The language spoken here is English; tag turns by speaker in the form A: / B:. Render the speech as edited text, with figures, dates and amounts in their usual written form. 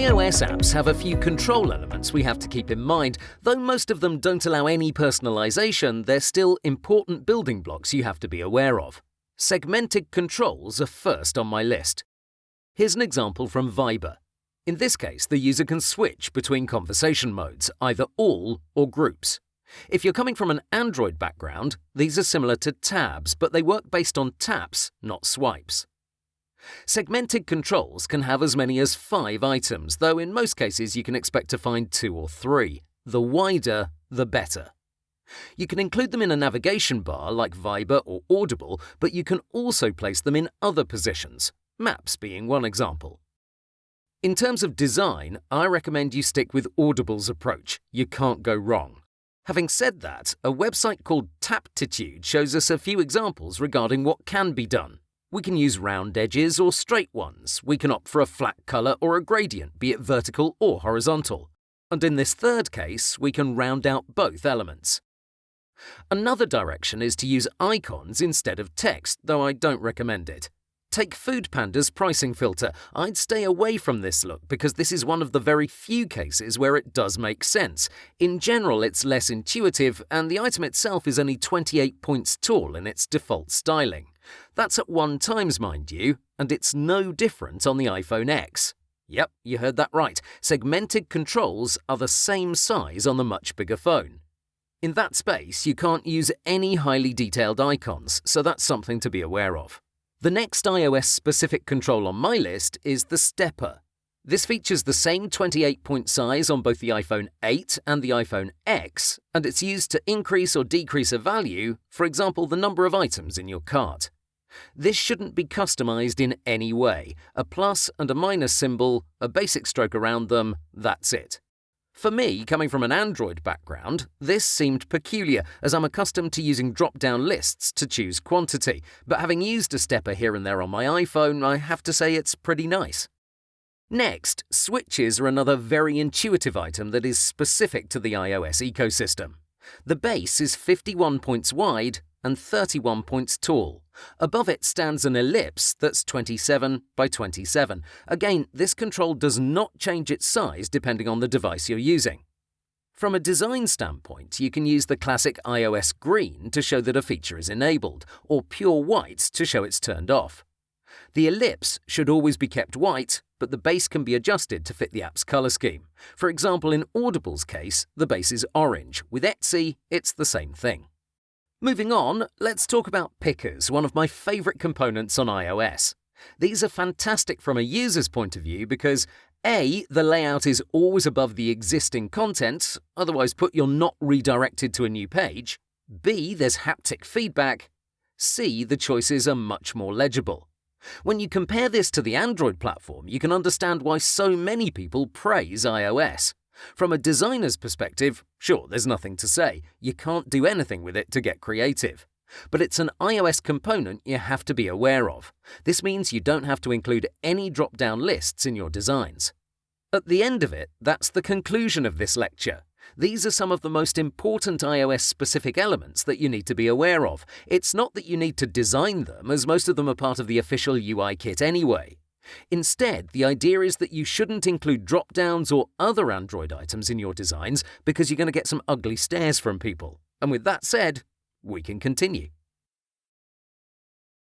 A: iOS apps have a few control elements we have to keep in mind. Though most of them don't allow any personalization, they're still important building blocks you have to be aware of. Segmented controls are first on my list. Here's an example from Viber. In this case, the user can switch between conversation modes, either all or groups. If you're coming from an Android background, these are similar to tabs, but they work based on taps, not swipes. Segmented controls can have as many as 5 items, though in most cases you can expect to find 2 or 3. The wider, the better. You can include them in a navigation bar like Viber or Audible, but you can also place them in other positions, maps being one example. In terms of design, I recommend you stick with Audible's approach. You can't go wrong. Having said that, a website called Taptitude shows us a few examples regarding what can be done. We can use round edges or straight ones. We can opt for a flat color or a gradient, be it vertical or horizontal. And in this third case, we can round out both elements. Another direction is to use icons instead of text, though I don't recommend it. Take Foodpanda's pricing filter. I'd stay away from this look because this is one of the very few cases where it does make sense. In general, it's less intuitive, and the item itself is only 28 points tall in its default styling. That's at 1x, mind you, and it's no different on the iPhone X. Yep, you heard that right. Segmented controls are the same size on the much bigger phone. In that space, you can't use any highly detailed icons, so that's something to be aware of. The next iOS-specific control on my list is the stepper. This features the same 28-point size on both the iPhone 8 and the iPhone X, and it's used to increase or decrease a value, for example, the number of items in your cart. This shouldn't be customized in any way. A plus and a minus symbol, a basic stroke around them, that's it. For me, coming from an Android background, this seemed peculiar, as I'm accustomed to using drop-down lists to choose quantity, but having used a stepper here and there on my iPhone, I have to say it's pretty nice. Next, switches are another very intuitive item that is specific to the iOS ecosystem. The base is 51 points wide and 31 points tall. Above it stands an ellipse that's 27 by 27. Again, this control does not change its size depending on the device you're using. From a design standpoint, you can use the classic iOS green to show that a feature is enabled, or pure white to show it's turned off. The ellipse should always be kept white, but the base can be adjusted to fit the app's color scheme. For example, in Audible's case, the base is orange. With Etsy, it's the same thing. Moving on, let's talk about pickers, one of my favorite components on iOS. These are fantastic from a user's point of view because A, the layout is always above the existing content, otherwise put you're not redirected to a new page. B, there's haptic feedback. C, the choices are much more legible. When you compare this to the Android platform, you can understand why so many people praise iOS. From a designer's perspective, sure, there's nothing to say. You can't do anything with it to get creative. But it's an iOS component you have to be aware of. This means you don't have to include any drop-down lists in your designs. At the end of it, that's the conclusion of this lecture. These are some of the most important iOS-specific elements that you need to be aware of. It's not that you need to design them, as most of them are part of the official uikit anyway. Instead, the idea is that you shouldn't include drop-downs or other Android items in your designs because you're going to get some ugly stares from people. And with that said, we can continue.